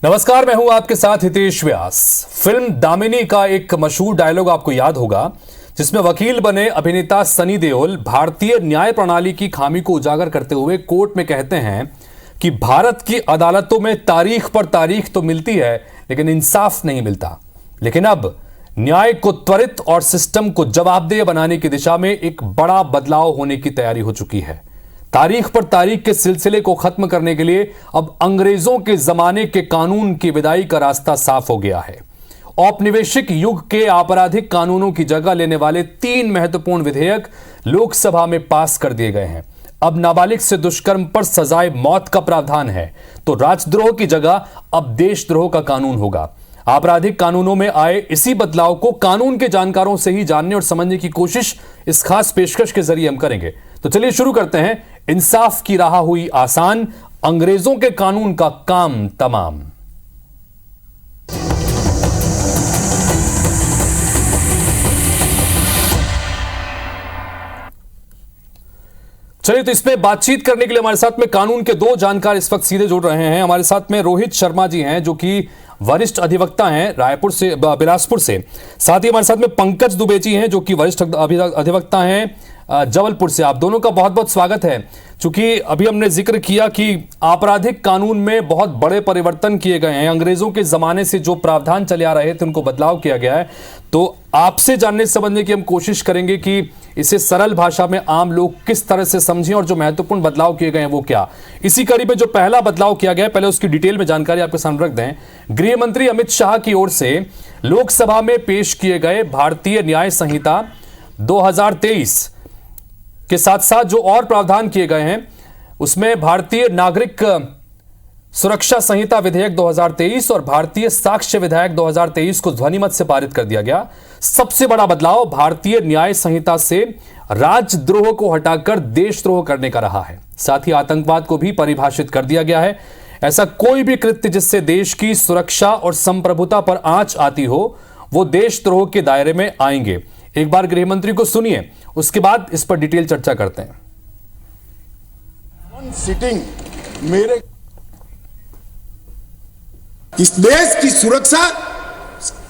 नमस्कार, मैं हूं आपके साथ हितेश व्यास। फिल्म दामिनी का एक मशहूर डायलॉग आपको याद होगा, जिसमें वकील बने अभिनेता सनी देओल भारतीय न्याय प्रणाली की खामी को उजागर करते हुए कोर्ट में कहते हैं कि भारत की अदालतों में तारीख पर तारीख तो मिलती है लेकिन इंसाफ नहीं मिलता। लेकिन अब न्याय को त्वरित और सिस्टम को जवाबदेह बनाने की दिशा में एक बड़ा बदलाव होने की तैयारी हो चुकी है। तारीख पर तारीख के सिलसिले को खत्म करने के लिए अब अंग्रेजों के जमाने के कानून की विदाई का रास्ता साफ हो गया है। औपनिवेशिक युग के आपराधिक कानूनों की जगह लेने वाले 3 महत्वपूर्ण विधेयक लोकसभा में पास कर दिए गए हैं। अब नाबालिग से दुष्कर्म पर सजाए मौत का प्रावधान है, तो राजद्रोह की जगह अब देशद्रोह का कानून होगा। आपराधिक कानूनों में आए इसी बदलाव को कानून के जानकारों से ही जानने और समझने की कोशिश इस खास पेशकश के जरिए हम करेंगे। तो चलिए शुरू करते हैं। इंसाफ की राह हुई आसान, अंग्रेजों के कानून का काम तमाम। चलिए, तो इसमें बातचीत करने के लिए हमारे साथ में कानून के 2 जानकार इस वक्त सीधे जुड़ रहे हैं। हमारे साथ में रोहित शर्मा जी हैं, जो कि वरिष्ठ अधिवक्ता हैं रायपुर से, बिलासपुर से। साथ ही हमारे साथ में पंकज दुबे जी हैं, जो कि वरिष्ठ अधिवक्ता हैं जबलपुर से। आप दोनों का बहुत बहुत स्वागत है। चूंकि अभी हमने जिक्र किया कि आपराधिक कानून में बहुत बड़े परिवर्तन किए गए हैं, अंग्रेजों के जमाने से जो प्रावधान चले आ रहे थे उनको बदलाव किया गया है, तो आपसे जानने समझने की हम कोशिश करेंगे कि इसे सरल भाषा में आम लोग किस तरह से समझें और जो महत्वपूर्ण बदलाव किए गए हैं वो क्या। इसी कड़ी में जो पहला बदलाव किया गया है, पहले उसकी डिटेल में जानकारी आपके सामने रख दें। गृह मंत्री अमित शाह की ओर से लोकसभा में पेश किए गए भारतीय न्याय संहिता 2023 के साथ साथ जो और प्रावधान किए गए हैं, उसमें भारतीय नागरिक सुरक्षा संहिता विधेयक 2023 और भारतीय साक्ष्य विधेयक 2023 को ध्वनिमत से पारित कर दिया गया। सबसे बड़ा बदलाव भारतीय न्याय संहिता से राजद्रोह को हटाकर देशद्रोह करने का रहा है। साथ ही आतंकवाद को भी परिभाषित कर दिया गया है। ऐसा कोई भी कृत्य जिससे देश की सुरक्षा और संप्रभुता पर आंच आती हो, वो देशद्रोह के दायरे में आएंगे। एक बार गृह मंत्री को सुनिए, उसके बाद इस पर डिटेल चर्चा करते हैं। सिटिंग मेरे इस देश की सुरक्षा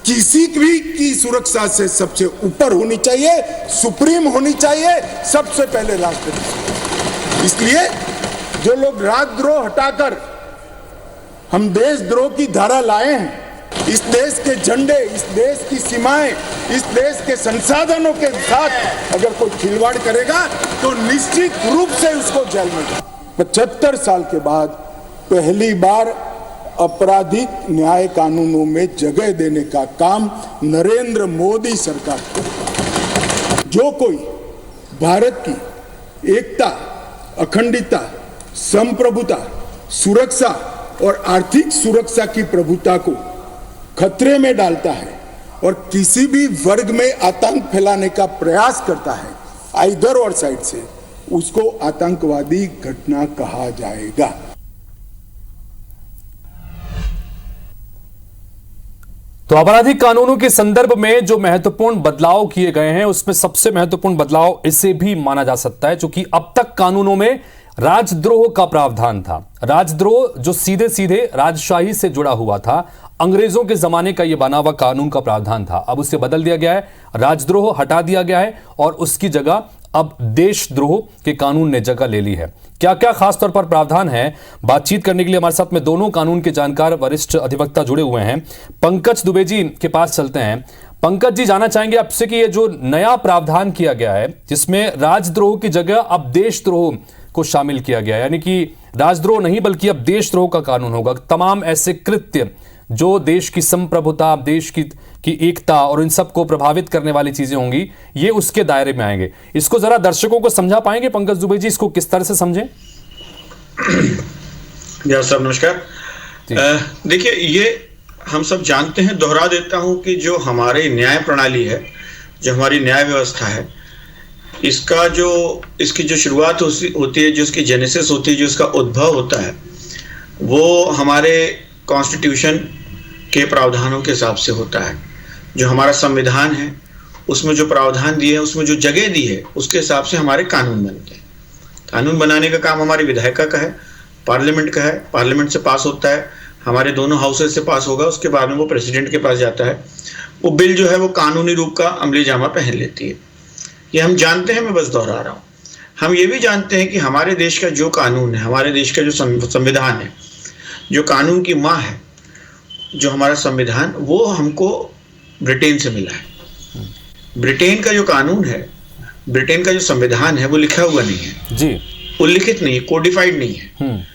किसी भी की सुरक्षा से सबसे ऊपर होनी चाहिए, सुप्रीम होनी चाहिए, सबसे पहले राष्ट्रपति। इसलिए जो लोग राजद्रोह हटाकर हम देशद्रोह की धारा लाए हैं, इस देश के झंडे, इस देश की सीमाएं, इस देश के संसाधनों के साथ अगर कोई खिलवाड़ करेगा तो निश्चित रूप से उसको जेल में। 75 साल के बाद पहली बार आपराधिक न्याय कानूनों में जगह देने का काम नरेंद्र मोदी सरकार को। जो कोई भारत की एकता, अखंडता, संप्रभुता, सुरक्षा और आर्थिक सुरक्षा की प्रभुता को खतरे में डालता है और किसी भी वर्ग में आतंक फैलाने का प्रयास करता है, आइदर और साइड से, उसको आतंकवादी घटना कहा जाएगा। तो आपराधिक कानूनों के संदर्भ में जो महत्वपूर्ण बदलाव किए गए हैं, उसमें सबसे महत्वपूर्ण बदलाव इसे भी माना जा सकता है, क्योंकि अब तक कानूनों में राजद्रोह का प्रावधान था। राजद्रोह जो सीधे सीधे राजशाही से जुड़ा हुआ था, अंग्रेजों के जमाने का यह बना हुआ कानून का प्रावधान था। अब उसे बदल दिया गया है, राजद्रोह हटा दिया गया है और उसकी जगह अब देशद्रोह के कानून ने जगह ले ली है। क्या क्या खासतौर पर प्रावधान है, बातचीत करने के लिए हमारे साथ में दोनों कानून के जानकार वरिष्ठ अधिवक्ता जुड़े हुए हैं। पंकज दुबे जी के पास चलते हैं। पंकज जी, जानना चाहेंगे आपसे कि ये जो नया प्रावधान किया गया है, जिसमें राजद्रोह की जगह अब देशद्रोह को शामिल किया गया है, यानी कि राजद्रोह नहीं बल्कि अब देशद्रोह का कानून होगा। तमाम ऐसे कृत्य जो देश की संप्रभुता, देश की एकता और इन सब को प्रभावित करने वाली चीजें होंगी, ये उसके दायरे में आएंगे। इसको जरा दर्शकों को समझा पाएंगे पंकज दुबे जी, इसको किस तरह से समझें? साहब नमस्कार। देखिए, ये हम सब जानते हैं, दोहरा देता हूं कि जो हमारी न्याय प्रणाली है, जो हमारी न्याय व्यवस्था है, इसकी जो शुरुआत होती है, जो उसकी जेनेसिस होती है, जो उसका उद्भव होता है, वो हमारे कॉन्स्टिट्यूशन के प्रावधानों के हिसाब से होता है। जो हमारा संविधान है, उसमें जो प्रावधान दिए हैं, उसमें जो जगह दी है, उसके हिसाब से हमारे कानून बनते हैं। कानून बनाने का काम हमारी विधायिका का है, पार्लियामेंट का है, पार्लियामेंट से पास होता है, हमारे दोनों हाउसेस से पास होगा, उसके बाद में वो प्रेसिडेंट के पास जाता है। वो बिल जो है वो कानूनी रूप का अमली जामा पहन लेती है। ये हम जानते हैं, मैं बस दोहरा रहा हूँ। हम ये भी जानते हैं कि हमारे देश का जो कानून है, हमारे देश का जो संविधान है, जो कानून की माँ है, जो हमारा संविधान, वो हमको ब्रिटेन से मिला है। ब्रिटेन का जो कानून है, ब्रिटेन का जो संविधान है, वो लिखा हुआ नहीं है जी, उल्लिखित नहीं है, कोडिफाइड नहीं है।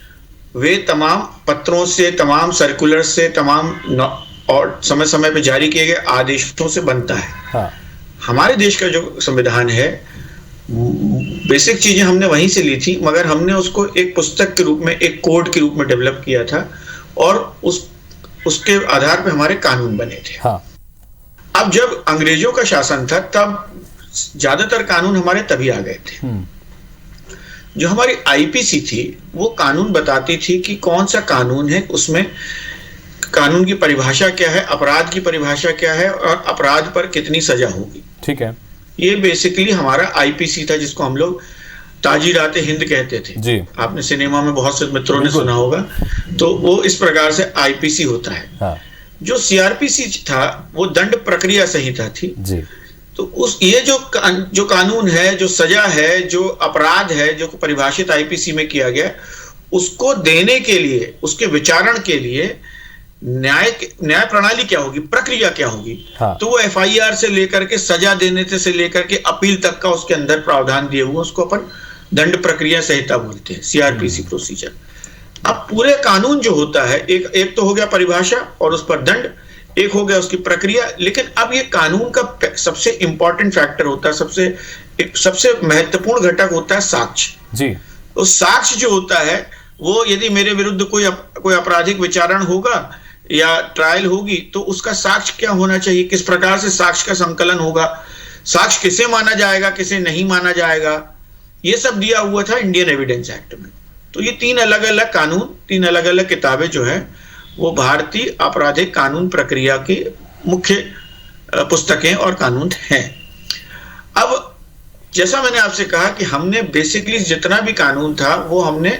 वे तमाम पत्रों से, तमाम सर्कुलर से, तमाम और समय समय पे जारी किए गए आदेशों से बनता है। हाँ। हमारे देश का जो संविधान है, बेसिक चीजें हमने वहीं से ली थी, मगर हमने उसको एक पुस्तक के रूप में, एक कोड के रूप में डेवलप किया था, और उसके आधार पर हमारे कानून बने थे। हाँ। अब जब अंग्रेजों का शासन था, तब ज्यादातर कानून हमारे तभी आ गए थे। जो हमारी आईपीसी थी, वो कानून बताती थी कि कौन सा कानून है, उसमें कानून की परिभाषा क्या है, अपराध की परिभाषा क्या है, और अपराध पर कितनी सजा होगी। ठीक है। ये बेसिकली हमारा आईपीसी था, जिसको हम लोग ताजीरात हिंद कहते थे जी। आपने सिनेमा में बहुत से मित्रों ने सुना होगा। तो वो इस प्रकार से आईपीसी होता है। हाँ। जो सीआरपीसी था, वो दंड प्रक्रिया संहिता थी जी। तो ये जो कानून है, जो सजा है, जो अपराध है, जो परिभाषित आईपीसी में किया गया, उसको देने के लिए, उसके विचारण के लिए न्याय प्रणाली क्या होगी, प्रक्रिया क्या होगी। हाँ। तो वो एफआईआर से लेकर के सजा देने से लेकर के अपील तक का उसके अंदर प्रावधान दिए हुए, उसको अपन दंड प्रक्रिया संहिता बोलते हैं, सीआरपीसी प्रोसीजर। अब पूरे कानून जो होता है, एक तो हो गया परिभाषा और उस पर दंड, एक हो गया उसकी प्रक्रिया। लेकिन अब ये कानून का सबसे इंपॉर्टेंट फैक्टर होता है, सबसे महत्वपूर्ण घटक होता है साक्ष्य। जी। तो साक्ष्य जो होता है, वो यदि मेरे विरुद्ध कोई आपराधिक विचारण होगा या ट्रायल होगी, तो उसका साक्ष्य क्या होना चाहिए, किस प्रकार से साक्ष्य का संकलन होगा, साक्ष्य किसे माना जाएगा, किसे नहीं माना जाएगा, ये सब दिया हुआ था इंडियन एविडेंस एक्ट में। तो ये 3 अलग अलग कानून, 3 अलग अलग किताबें जो है, वो भारतीय आपराधिक कानून प्रक्रिया की मुख्य पुस्तकें और कानून हैं। अब जैसा मैंने आपसे कहा कि हमने बेसिकली जितना भी कानून था, वो हमने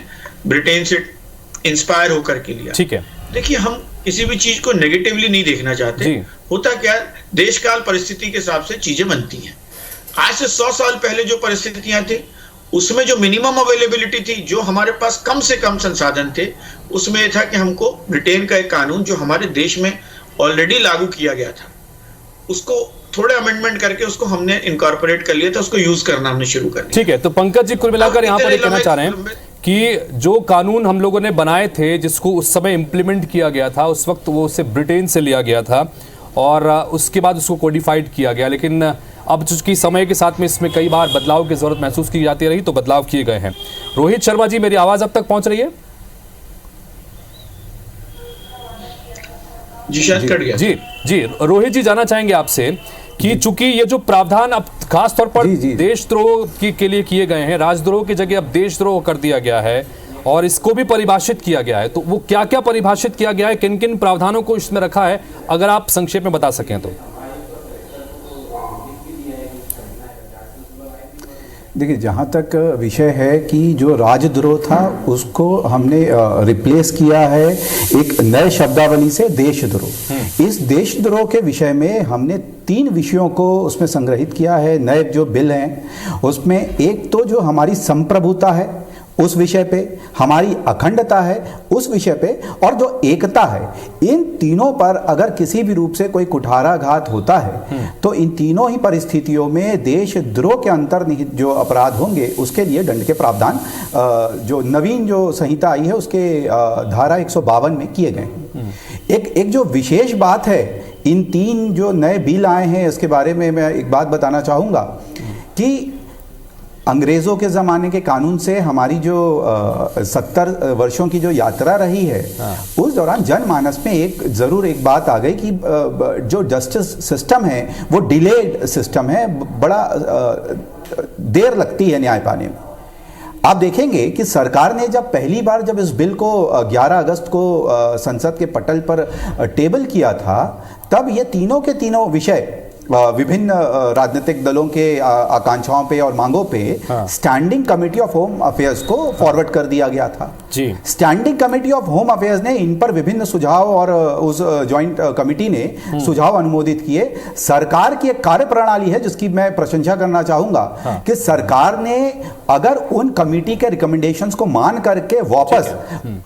ब्रिटेन से इंस्पायर होकर के लिया। ठीक है। देखिए, हम किसी भी चीज को नेगेटिवली नहीं देखना चाहते। होता क्या, देश काल परिस्थिति के हिसाब से चीजें बनती हैं। आज से 100 साल पहले जो परिस्थितियां थी, उसमें जो मिनिमम अवेलेबिलिटी थी, जो हमारे पास कम से कम संसाधन थे, उसमें यह था कि हमको ब्रिटेन का एक कानून जो हमारे देश में ऑलरेडी लागू किया गया था, उसको थोड़े अमेंडमेंट करके उसको हमने इनकॉर्पोरेट कर लिया था, उसको यूज करना हमने शुरू कर दिया। ठीक है। तो पंकज जी, कुल मिलाकर यहाँ पर ये कहना चाह रहे हैं कि जो कानून हम लोगों ने बनाए थे, जिसको उस समय इंप्लीमेंट किया गया था, उस वक्त वो उसे ब्रिटेन से लिया गया था और उसके बाद उसको कोडिफाइड किया गया। लेकिन अब चूंकि समय के साथ में इसमें कई बार बदलाव की जरूरत महसूस की जाती रही, तो बदलाव किए गए हैं। रोहित शर्मा जी, मेरी आवाज अब तक पहुंच रही है? जी, शायद कट गया। जी, रोहित जी, जानना चाहेंगे आपसे कि चूंकि ये जो प्रावधान अब खास तौर पर देशद्रोह के लिए किए गए हैं, राजद्रोह की जगह अब देशद्रोह कर दिया गया है और इसको भी परिभाषित किया गया है, तो वो क्या क्या परिभाषित किया गया है, किन किन प्रावधानों को इसमें रखा है, अगर आप संक्षेप में बता सकें तो। देखिए, जहाँ तक विषय है कि जो राजद्रोह था उसको हमने रिप्लेस किया है एक नए शब्दावली से, देशद्रोह। इस देशद्रोह के विषय में हमने 3 विषयों को उसमें संग्रहित किया है। नए जो बिल हैं उसमें एक तो जो हमारी संप्रभुता है उस विषय पे, हमारी अखंडता है उस विषय पे, और जो एकता है, इन तीनों पर अगर किसी भी रूप से कोई कुठाराघात होता है तो इन तीनों ही परिस्थितियों में देशद्रोह के अंतर्निहित जो अपराध होंगे उसके लिए दंड के प्रावधान जो नवीन जो संहिता आई है उसके धारा 152 में किए गए हैं। एक जो विशेष बात है, इन 3 जो नए बिल आए हैं इसके बारे में मैं एक बात बताना चाहूँगा कि अंग्रेज़ों के ज़माने के कानून से हमारी जो 70 वर्षों की जो यात्रा रही है, उस दौरान जनमानस में ज़रूर एक बात आ गई कि जो जस्टिस सिस्टम है वो डिलेड सिस्टम है, बड़ा देर लगती है न्याय पाने में। आप देखेंगे कि सरकार ने जब पहली बार जब इस बिल को 11 अगस्त को संसद के पटल पर टेबल किया था, तब ये तीनों के तीनों विषय विभिन्न राजनीतिक दलों के आकांक्षाओं पे और मांगों पे standing committee of home affairs को फॉरवर्ड कर दिया गया था जी। Standing committee of home affairs ने इन पर विभिन्न सुझाव और उस ज्वाइंट कमेटी ने सुझाव अनुमोदित किए। सरकार की एक कार्यप्रणाली है जिसकी मैं प्रशंसा करना चाहूंगा कि सरकार ने अगर उन कमेटी के रिकमेंडेशंस को मान करके वापस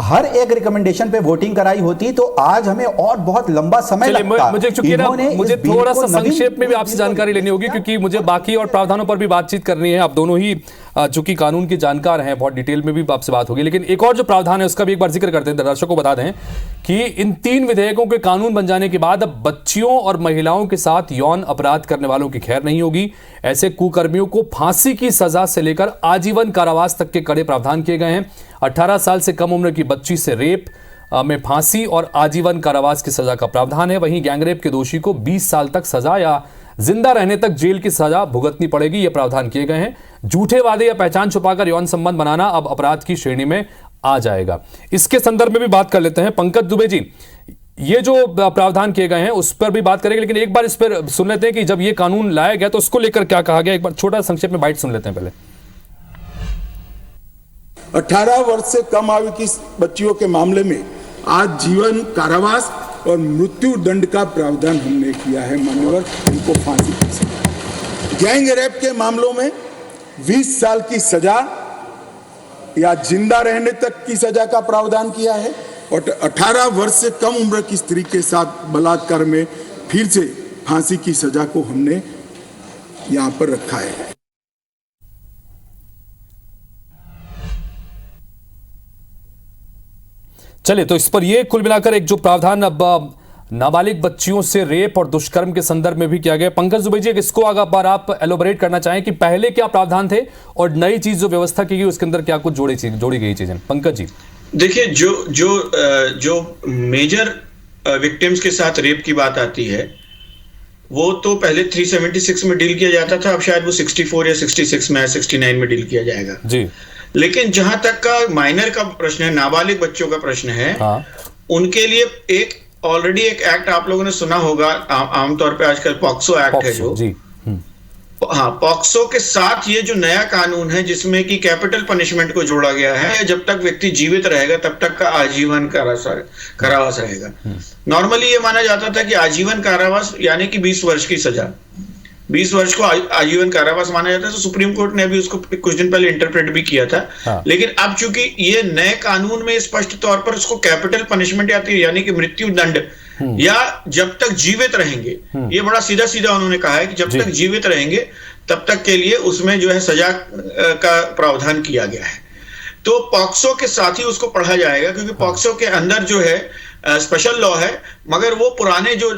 हर एक रिकमेंडेशन पे वोटिंग कराई होती तो आज हमें और बहुत लंबा समय लगता। मुझे थोड़ा सा संक्षेप में भी आपसे जानकारी लेनी होगी क्योंकि मुझे बाकी और प्रावधानों पर भी बातचीत करनी है। आप दोनों ही चूंकि कानून के जानकार हैं, बहुत डिटेल में भी आपसे बात होगी, लेकिन एक और जो प्रावधान है उसका भी एक बार जिक्र करते हैं। दर्शकों को बता दें कि इन 3 विधेयकों के कानून बन जाने के बाद अब बच्चियों और महिलाओं के साथ यौन अपराध करने वालों की खैर नहीं होगी। ऐसे कुकर्मियों को फांसी की सजा से लेकर आजीवन कारावास तक के कड़े प्रावधान किए गए हैं। 18 साल से कम उम्र की बच्ची से रेप में फांसी और आजीवन कारावास की सजा का प्रावधान है। वहीं गैंगरेप के दोषी को 20 साल तक सजा या जिंदा रहने तक जेल की सजा भुगतनी पड़ेगी, ये प्रावधान किए गए हैं। झूठे वादे या पहचान छुपाकर यौन संबंध बनाना अब अपराध की श्रेणी में आ जाएगा। इसके संदर्भ में भी बात कर लेते हैं। पंकज दुबे जी, ये जो प्रावधान किए गए हैं उस पर भी बात करेंगे, लेकिन एक बार इस पर सुन लेते हैं कि जब ये कानून लाया गया तो उसको लेकर क्या कहा गया। एक बार छोटा संक्षेप में बाइट सुन लेते हैं पहले। 18 वर्ष से कम आयु की बच्चियों के मामले में आज जीवन कारावास और मृत्यु दंड का प्रावधान हमने किया है। मान्यवर, इनको फांसी की सजा। गैंग रेप के मामलों में 20 साल की सजा या जिंदा रहने तक की सजा का प्रावधान किया है और 18 वर्ष से कम उम्र की स्त्री के साथ बलात्कार में फिर से फांसी की सजा को हमने यहां पर रखा है। चलिए, तो इस पर ये कुल मिलाकर एक जो प्रावधान अब नाबालिग बच्चियों से रेप और दुष्कर्म के संदर्भ में भी किया गया। पंकज दुबे जी, इसको अगर बार आप एलोबरेट करना चाहें कि पहले क्या प्रावधान थे और नई चीज जो व्यवस्था की गई उसके अंदर क्या कुछ जोड़ी गई चीजें। पंकज जी, देखिए, जो मेजर विक्टिम्स के साथ रेप की बात आती है वो तो पहले 376 में डील किया जाता था, अब शायद वो 64 या 66 में 69 में डील किया जाएगा जी। लेकिन जहां तक का माइनर का प्रश्न है, नाबालिग बच्चों का प्रश्न है, उनके लिए एक ऑलरेडी एक एक्ट आप लोगों ने सुना होगा, आमतौर पे आजकल पॉक्सो एक्ट है जो जी। हाँ, पॉक्सो के साथ ये जो नया कानून है जिसमें कि कैपिटल पनिशमेंट को जोड़ा गया है, जब तक व्यक्ति जीवित रहेगा तब तक का आजीवन कारावास रहेगा। नॉर्मली ये माना जाता था कि आजीवन कारावास यानी कि 20 वर्ष की सजा, 20 वर्ष को आजीवन कारावास माना जाता है। तो सुप्रीम कोर्ट ने अभी उसको कुछ दिन पहले इंटरप्रेट भी किया था। हाँ। लेकिन अब चूंकि ये नए कानून में स्पष्ट तौर पर उसको कैपिटल पनिशमेंट आती है, यानी कि मृत्यु दंड या जब तक जीवित रहेंगे, ये बड़ा सीधा सीधा उन्होंने कहा है कि जब तक जीवित रहेंगे तब तक के लिए उसमें जो है सजा का प्रावधान किया गया है। तो पॉक्सो के साथ ही उसको पढ़ा जाएगा, क्योंकि पॉक्सो के अंदर जो है स्पेशल लॉ है, मगर वो पुराने जो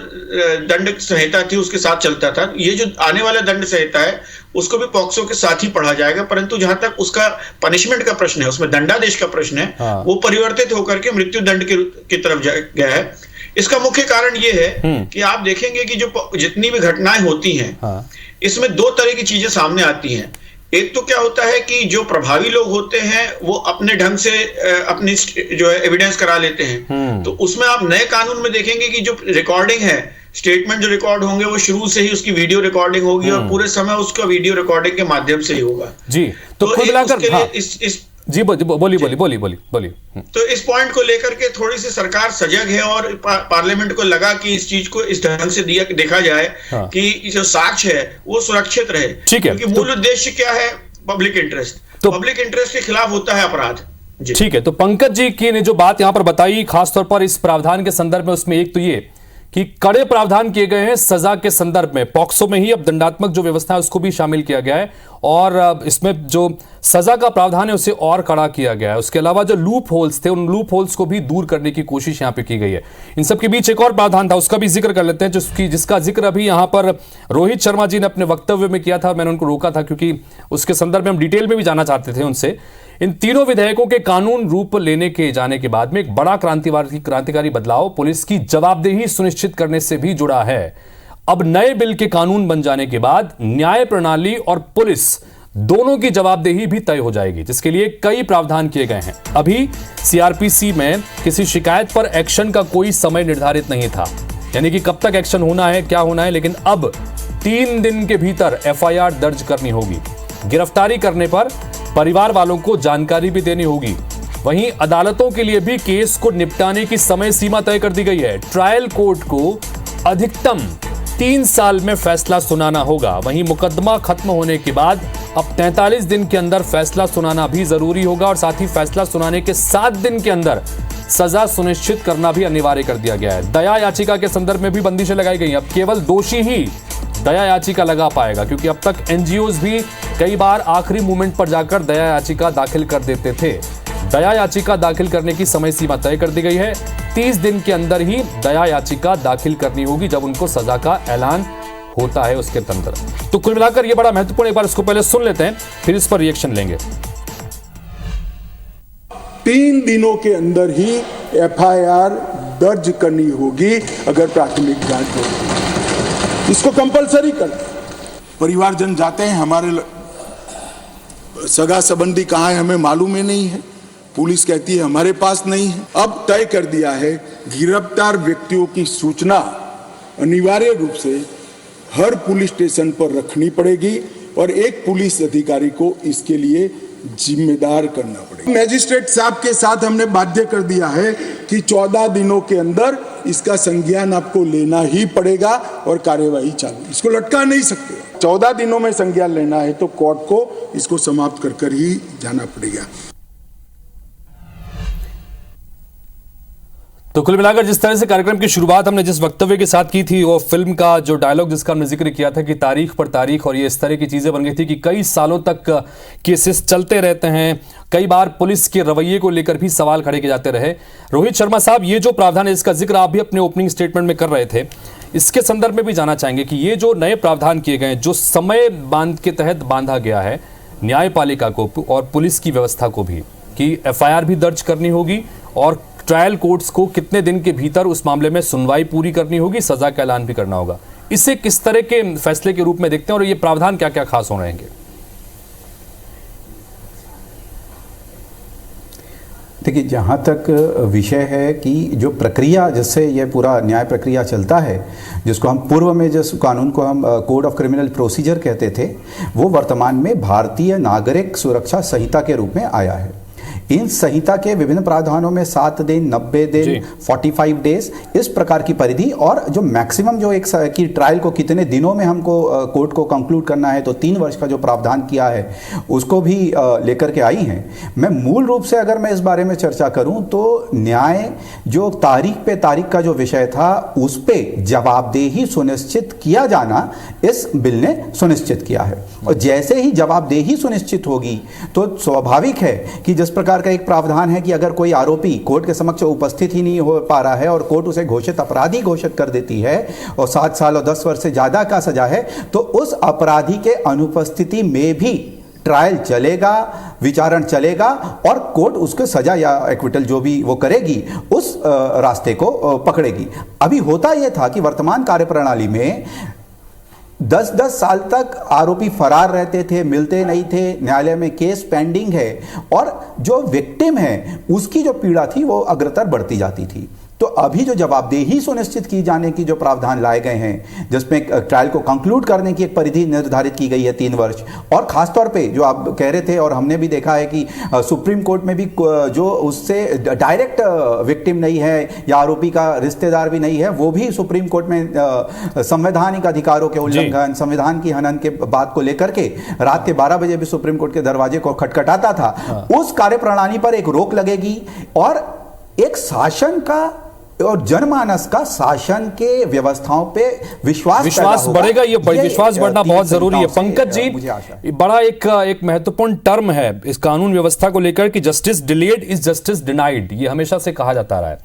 दंड संहिता थी उसके साथ चलता था। ये जो आने वाला दंड संहिता है उसको भी पॉक्सो के साथ ही पढ़ा जाएगा, परंतु जहां तक उसका पनिशमेंट का प्रश्न है, उसमें दंडादेश का प्रश्न है, हाँ। वो परिवर्तित होकर के मृत्यु दंड की तरफ गया है। इसका मुख्य कारण ये है कि आप देखेंगे कि जो जितनी भी घटनाएं होती हैं, हाँ। इसमें 2 तरह की चीजें सामने आती हैं। एक तो क्या होता है कि जो प्रभावी लोग होते हैं वो अपने ढंग से अपनी जो है एविडेंस करा लेते हैं, तो उसमें आप नए कानून में देखेंगे कि जो रिकॉर्डिंग है, स्टेटमेंट जो रिकॉर्ड होंगे वो शुरू से ही उसकी वीडियो रिकॉर्डिंग होगी और पूरे समय उसका वीडियो रिकॉर्डिंग के माध्यम से ही होगा जी। तो कुल मिलाकर हाँ। जी बोलिए। तो इस पॉइंट को लेकर के थोड़ी सी सरकार सजग है और पार्लियामेंट को लगा कि इस चीज को इस ढंग से देखा जाए हाँ। कि जो साक्ष्य है वो सुरक्षित रहे, क्योंकि मूल उद्देश्य क्या है, पब्लिक इंटरेस्ट। तो पब्लिक इंटरेस्ट के खिलाफ होता है अपराध। ठीक है, तो पंकज जी की ने जो बात यहां पर बताई खासतौर पर इस प्रावधान के संदर्भ में, उसमें एक तो ये कि कड़े प्रावधान किए गए हैं सजा के संदर्भ में। पॉक्सो में ही अब दंडात्मक जो व्यवस्था है उसको भी शामिल किया गया है और इसमें जो सजा का प्रावधान है उसे और कड़ा किया गया है। उसके अलावा जो लूप होल्स थे उन लूप होल्स को भी दूर करने की कोशिश यहां पे की गई है। इन सब के बीच एक और प्रावधान था, उसका भी जिक्र कर लेते हैं, जिसका जिक्र अभी यहां पर रोहित शर्मा जी ने अपने वक्तव्य में किया था। मैंने उनको रोका था क्योंकि उसके संदर्भ में हम डिटेल में भी जाना चाहते थे उनसे। इन तीनों विधेयकों के कानून रूप लेने के जाने के बाद में एक बड़ा क्रांतिकारी बदलाव पुलिस की जवाबदेही सुनिश्चित करने से भी जुड़ा है। अब नए बिल के कानून बन जाने के बाद न्याय प्रणाली और पुलिस दोनों की जवाबदेही भी तय हो जाएगी, जिसके लिए कई प्रावधान किए गए हैं। अभी सीआरपीसी में किसी शिकायत पर एक्शन का कोई समय निर्धारित नहीं था, यानी कि कब तक एक्शन होना है, क्या होना है, लेकिन अब 3 दिन के भीतर एफआईआर दर्ज करनी होगी। गिरफ्तारी करने पर परिवार वालों को जानकारी भी देनी होगी। वहीं अदालतों के लिए भी केस को निपटाने की समय सीमा तय कर दी गई है। ट्रायल कोर्ट को अधिकतम 3 साल में फैसला सुनाना होगा। वहीं मुकदमा खत्म होने के बाद अब 43 दिन के अंदर फैसला सुनाना भी जरूरी होगा और साथ ही फैसला सुनाने के 7 दिन के अंदर सजा सुनिश्चित करना भी अनिवार्य कर दिया गया है। दया याचिका के संदर्भ में भी बंदिशें लगाई गई। अब केवल दोषी ही दया याचिका लगा पाएगा, क्योंकि अब तक एनजीओज भी कई बार आखिरी मोमेंट पर जाकर दया याचिका दाखिल कर देते थे। दया याचिका दाखिल करने की समय सीमा तय कर दी गई है। 30 दिन के अंदर ही दया याचिका दाखिल करनी होगी जब उनको सजा का ऐलान होता है उसके अंदर। तो कुल मिलाकर यह बड़ा महत्वपूर्ण, एक बार इसको पहले सुन लेते हैं फिर इस पर रिएक्शन लेंगे। 3 दिनों के अंदर ही एफआईआर दर्ज करनी होगी अगर प्राथमिक जांच होगी। इसको कंपलसरी कर। परिवारजन जाते हैं, हमारे सगा संबंधी कहाँ है हमें मालूम ही नहीं है, पुलिस कहती है हमारे पास नहीं है। अब तय कर दिया है गिरफ्तार व्यक्तियों की सूचना अनिवार्य रूप से हर पुलिस स्टेशन पर रखनी पड़ेगी और एक पुलिस अधिकारी को इसके लिए जिम्मेदार करना पड़ेगा। मैजिस्ट्रेट साहब के साथ हमने बाध्य कर दिया है कि 14 दिनों के अंदर इसका संज्ञान आपको लेना ही पड़ेगा और कार्यवाही चालू, इसको लटका नहीं सकते। 14 दिनों में संज्ञान लेना है तो कोर्ट को इसको समाप्त कर ही जाना पड़ेगा। तो कुल मिलाकर जिस तरह से कार्यक्रम की शुरुआत हमने जिस वक्तव्य के साथ की थी, वो फिल्म का जो डायलॉग जिसका हमने जिक्र किया था कि तारीख पर तारीख, और ये इस तरह की चीजें बन गई थी कि कई सालों तक केसेस चलते रहते हैं। कई बार पुलिस के रवैये को लेकर भी सवाल खड़े किए जाते रहे। रोहित शर्मा साहब, ये जो प्रावधान है इसका जिक्र आप भी अपने ओपनिंग स्टेटमेंट में कर रहे थे, इसके संदर्भ में भी जाना चाहेंगे कि ये जो नए प्रावधान किए गए, जो समय बांध के तहत बांधा गया है न्यायपालिका को और पुलिस की व्यवस्था को भी, कि एफआईआर भी दर्ज करनी होगी और ट्रायल कोर्ट्स को कितने दिन के भीतर उस मामले में सुनवाई पूरी करनी होगी, सजा का ऐलान भी करना होगा, इसे किस तरह के फैसले के रूप में देखते हैं और ये प्रावधान क्या क्या खास हो रहेंगे? देखिए, जहाँ तक विषय है कि जो प्रक्रिया जिससे ये पूरा न्याय प्रक्रिया चलता है, जिसको हम पूर्व में जिस कानून को हम कोड ऑफ क्रिमिनल प्रोसीजर कहते थे, वो वर्तमान में भारतीय नागरिक सुरक्षा संहिता के रूप में आया है। इन संहिता के विभिन्न प्रावधानों में 7 दिन, 90 दिन, 45 डेज इस प्रकार की परिधि और जो मैक्सिमम जो एक की ट्रायल को कितने दिनों में हमको कोर्ट को कंक्लूड करना है, तो 3 वर्ष का जो प्रावधान किया है उसको भी लेकर के आई हैं। मैं मूल रूप से अगर मैं इस बारे में चर्चा करूं तो न्याय जो तारीख पे तारीख का जो विषय था उस पे जवाबदेही सुनिश्चित किया जाना इस बिल ने सुनिश्चित किया है। और जैसे ही जवाबदेही सुनिश्चित होगी तो स्वाभाविक है कि जिस प्रकार का एक प्रावधान है कि अगर कोई आरोपी कोर्ट के समक्ष उपस्थित ही नहीं हो पा रहा है और कोर्ट उसे घोषित अपराधी घोषित कर देती है और 7 साल और 10 वर्ष से ज्यादा का सजा है, तो उस अपराधी के अनुपस्थिति में भी ट्रायल चलेगा, विचारण चलेगा और कोर्ट उसके सजा या एक्विटल जो भी वो करेगी उस रास्ते को पकड़ेगी। अभी होता यह था कि वर्तमान कार्यप्रणाली में 10-10 साल तक आरोपी फरार रहते थे, मिलते नहीं थे, न्यायालय में केस पेंडिंग है और जो विक्टिम है उसकी जो पीड़ा थी वो अग्रतर बढ़ती जाती थी। तो अभी जो जवाबदेही सुनिश्चित की जाने की जो प्रावधान लाए गए हैं, जिसमें ट्रायल को कंक्लूड करने की एक परिधि निर्धारित की गई है 3 वर्ष, और खासतौर पे जो आप कह रहे थे और हमने भी देखा है कि सुप्रीम कोर्ट में भी जो उससे डायरेक्ट विक्टिम नहीं है या आरोपी का रिश्तेदार भी नहीं है, वो भी सुप्रीम कोर्ट में संवैधानिक अधिकारों के उल्लंघन, संविधान की हनन के बात को लेकर के रात के 12 बजे भी सुप्रीम कोर्ट के दरवाजे को खटखटाता था। उस कार्यप्रणाली पर एक रोक लगेगी और एक शासन का और जनमानस का शासन के व्यवस्थाओं पे विश्वास बढ़ेगा। ये विश्वास बढ़ना बहुत जरूरी है। पंकज जी, बड़ा एक महत्वपूर्ण टर्म है इस कानून व्यवस्था को लेकर कि justice delayed is justice denied, ये हमेशा से कहा जाता रहा है।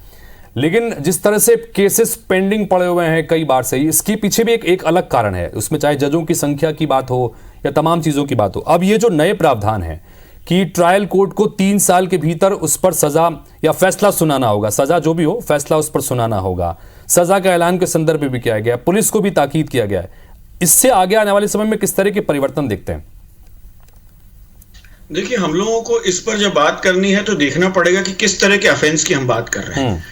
लेकिन जिस तरह से केसेस पेंडिंग पड़े हुए हैं कई बार से, इसके पीछे भी एक अलग कारण है, उसमें चाहे जजों की संख्या की बात हो या तमाम चीजों की बात हो। अब ये जो नए प्रावधान है कि ट्रायल कोर्ट को 3 साल के भीतर उस पर सजा या फैसला सुनाना होगा, सजा जो भी हो फैसला उस पर सुनाना होगा, सजा का ऐलान के संदर्भ में भी किया गया, पुलिस को भी ताकीद किया गया है। इससे आगे आने वाले समय में किस तरह के परिवर्तन देखते हैं? देखिए, हम लोगों को इस पर जब बात करनी है तो देखना पड़ेगा कि किस तरह के ऑफेंस की हम बात कर रहे हैं।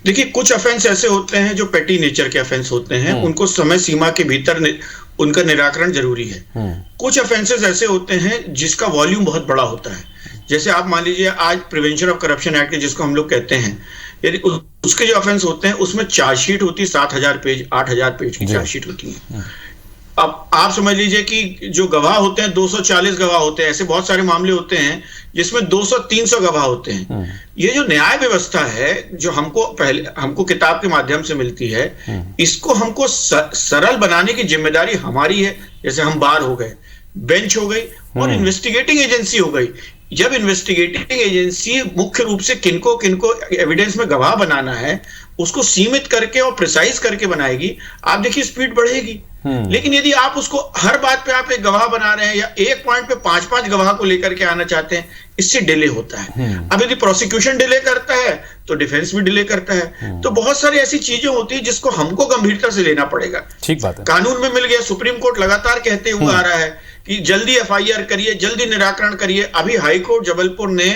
देखिए, कुछ ऑफेंस ऐसे होते हैं जो पेटी नेचर के ऑफेंस होते हैं, उनको समय सीमा के भीतर उनका निराकरण जरूरी है। कुछ ऑफेंसेस ऐसे होते हैं जिसका वॉल्यूम बहुत बड़ा होता है, जैसे आप मान लीजिए आज प्रिवेंशन ऑफ करप्शन एक्ट जिसको हम लोग कहते हैं, यदि उसके जो ऑफेंस होते हैं उसमें चार्जशीट होती है 7,000 पेज 8,000 पेज की चार्जशीट होती है। अब आप समझ लीजिए कि जो गवाह होते हैं 240 गवाह होते हैं, ऐसे बहुत सारे मामले होते हैं जिसमें 200-300 गवाह होते हैं। ये जो न्याय व्यवस्था है जो हमको किताब के माध्यम से मिलती है, इसको हमको सरल बनाने की जिम्मेदारी हमारी है। जैसे हम बार हो गए, बेंच हो गई और इन्वेस्टिगेटिंग एजेंसी हो गई। जब इन्वेस्टिगेटिंग एजेंसी मुख्य रूप से किनको एविडेंस में गवाह बनाना है उसको सीमित करके और प्रिसाइज करके बनाएगी, आप देखिए स्पीड बढ़ेगी। लेकिन यदि आप उसको हर बात पे आप एक गवाह बना रहे हैं या एक पॉइंट पे 5-5 गवाह को लेकर के आना चाहते हैं, इससे डिले होता है। अब यदि प्रोसिक्यूशन डिले करता है तो डिफेंस भी डिले करता है। तो बहुत सारी ऐसी चीजें होती है जिसको हमको गंभीरता से लेना पड़ेगा। ठीक बात है। कानून में मिल गया, सुप्रीम कोर्ट लगातार कहते हुए आ रहा है कि जल्दी एफआईआर करिए, जल्दी निराकरण करिए। अभी हाई कोर्ट जबलपुर ने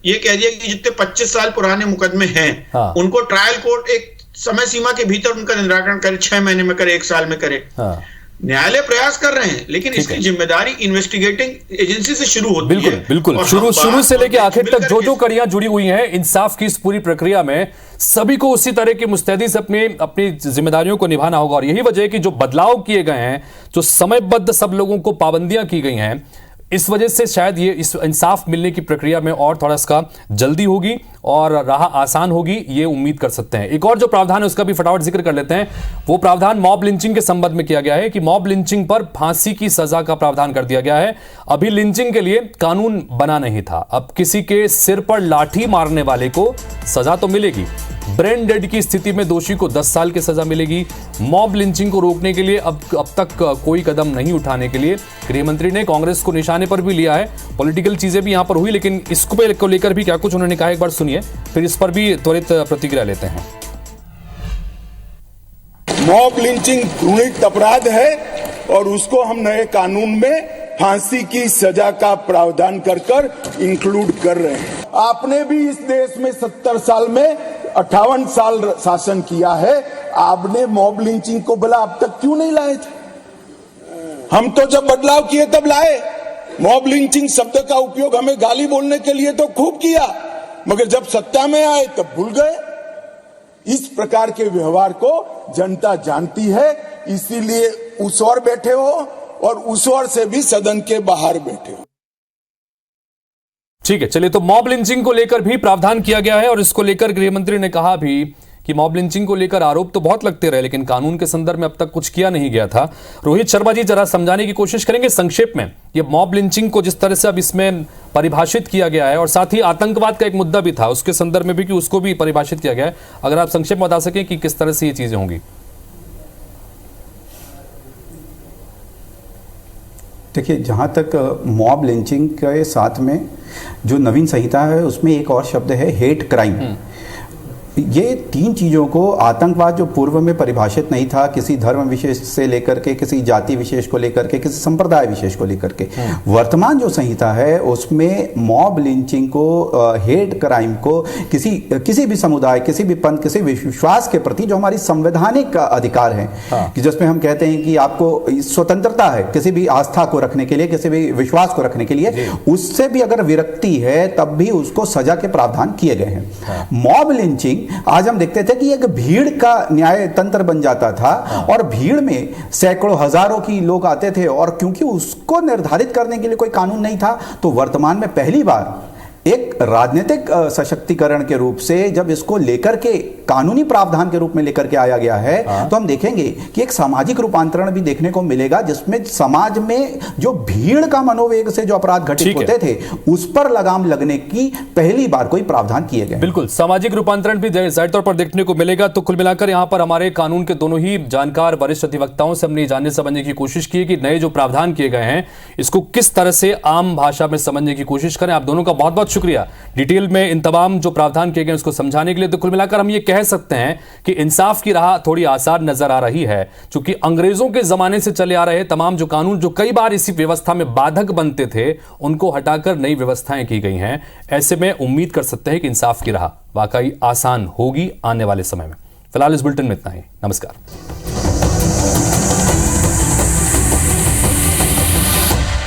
ये कह दिया कि जितने 25 साल पुराने मुकदमे हैं उनको ट्रायल कोर्ट एक समय सीमा के भीतर उनका निराकरण करे, 6 महीने में करे, 1 साल में करे। न्यायालय प्रयास कर रहे हैं, लेकिन इसकी जिम्मेदारी इन्वेस्टिगेटिंग एजेंसी से शुरू होती है। बिल्कुल शुरू से लेकर आखिर तक जो कड़ियां जुड़ी हुई हैं इंसाफ की इस पूरी प्रक्रिया में, सभी को उसी तरह की मुस्तैदी से अपनी जिम्मेदारियों को निभाना होगा। और यही वजह है कि जो बदलाव किए गए हैं, जो समयबद्ध सब लोगों को पाबंदियां की गई हैं, इस वजह से शायद ये इस इंसाफ मिलने की प्रक्रिया में और थोड़ा इसका जल्दी होगी और राह आसान होगी, ये उम्मीद कर सकते हैं। एक और जो प्रावधान है उसका भी फटाफट जिक्र कर लेते हैं। वो प्रावधान मॉब लिंचिंग के संबंध में किया गया है कि मॉब लिंचिंग पर फांसी की सजा का प्रावधान कर दिया गया है। अभी लिंचिंग के लिए कानून बना नहीं था, अब किसी के सिर पर लाठी मारने वाले को सजा तो मिलेगी। ब्रेन डेड की स्थिति में दोषी को 10 साल की सजा मिलेगी। मॉब लिंचिंग को रोकने के लिए अब तक कोई कदम नहीं उठाने के लिए गृह मंत्री ने कांग्रेस को निशाने पर भी लिया है। पॉलिटिकल चीजें भी यहां पर हुई, लेकिन इसको लेकर भी क्या कुछ उन्होंने कहा एक बार सुनिए, फिर इस पर भी त्वरित प्रतिक्रिया लेते हैं। मॉब लिंचिंग घृणित अपराध है और उसको हम नए कानून में फांसी की सजा का प्रावधान कर इंक्लूड कर रहे हैं। आपने भी इस देश में 70 साल में 58 साल शासन किया है, आपने मॉब लिंचिंग को बोला अब तक क्यों नहीं लाए थे? हम तो जब बदलाव किए तब लाए। मॉब लिंचिंग शब्द का उपयोग हमें गाली बोलने के लिए तो खूब किया, मगर जब सत्ता में आए तब भूल गए। इस प्रकार के व्यवहार को जनता जानती है, इसीलिए उस ओर बैठे हो और उस ओर से भी सदन के बाहर बैठे हो। ठीक है, चलिए, तो मॉब लिंचिंग को लेकर भी प्रावधान किया गया है और इसको लेकर गृह मंत्री ने कहा भी कि मॉब लिंचिंग को लेकर आरोप तो बहुत लगते रहे, लेकिन कानून के संदर्भ में अब तक कुछ किया नहीं गया था। रोहित शर्मा जी जरा समझाने की कोशिश करेंगे संक्षेप में ये मॉब लिंचिंग को जिस तरह से अब इसमें परिभाषित किया गया है, और साथ ही आतंकवाद का एक मुद्दा भी था उसके संदर्भ में भी कि उसको भी परिभाषित किया गया है। अगर आप संक्षेप में बता सकें कि किस तरह से ये चीजें होंगी। देखिए, जहाँ तक मॉब लिंचिंग के साथ में जो नवीन संहिता है उसमें एक और शब्द है हेट क्राइम। ये 3 चीज़ों को, आतंकवाद जो पूर्व में परिभाषित नहीं था, किसी धर्म विशेष से लेकर के, किसी जाति विशेष को लेकर के, किसी संप्रदाय विशेष को लेकर के, वर्तमान जो संहिता है उसमें मॉब लिंचिंग को, हेट क्राइम को किसी भी समुदाय, किसी भी पंथ, किसी विश्वास के प्रति जो हमारी संवैधानिक अधिकार है, कि जिसमें हम कहते हैं कि आपको स्वतंत्रता है किसी भी आस्था को रखने के लिए, किसी भी विश्वास को रखने के लिए, उससे भी अगर विरक्ति है तब भी उसको सजा के प्रावधान किए गए हैं। मॉब लिंचिंग आज हम देखते थे कि एक भीड़ का न्याय तंत्र बन जाता था और भीड़ में सैकड़ों हजारों की लोग आते थे, और क्योंकि उसको निर्धारित करने के लिए कोई कानून नहीं था, तो वर्तमान में पहली बार एक राजनीतिक सशक्तिकरण के रूप से जब इसको लेकर के कानूनी प्रावधान के रूप में लेकर के आया गया है, तो हम देखेंगे कि एक सामाजिक रूपांतरण भी देखने को मिलेगा, जिसमें समाज में जो भीड़ का मनोवेग से जो अपराध घटित होते थे उस पर लगाम लगने की पहली बार कोई प्रावधान किए गए। बिल्कुल, सामाजिक रूपांतरण भी जाहिर तौर पर देखने को मिलेगा। तो कुल मिलाकर यहाँ पर हमारे कानून के दोनों ही जानकार वरिष्ठ अधिवक्ताओं से हमने जानने समझने की कोशिश की कि नए जो प्रावधान किए गए हैं इसको किस तरह से आम भाषा में समझने की कोशिश करें। आप दोनों का बहुत बहुत शुक्रिया डिटेल में इन तमाम जो प्रावधान किए गए उसको समझाने के लिए। तो कुल मिलाकर हम ये कह सकते हैं कि इंसाफ की राह थोड़ी आसान नजर आ रही है, क्योंकि अंग्रेजों के जमाने से चले आ रहे तमाम जो कानून जो कई बार इसी व्यवस्था में बाधक बनते थे उनको हटाकर नई व्यवस्थाएं की गई हैं। ऐसे में उम्मीद कर सकते हैं कि इंसाफ की राह वाकई आसान होगी आने वाले समय में। फिलहाल इस बुलेटिन में इतना ही। नमस्कार।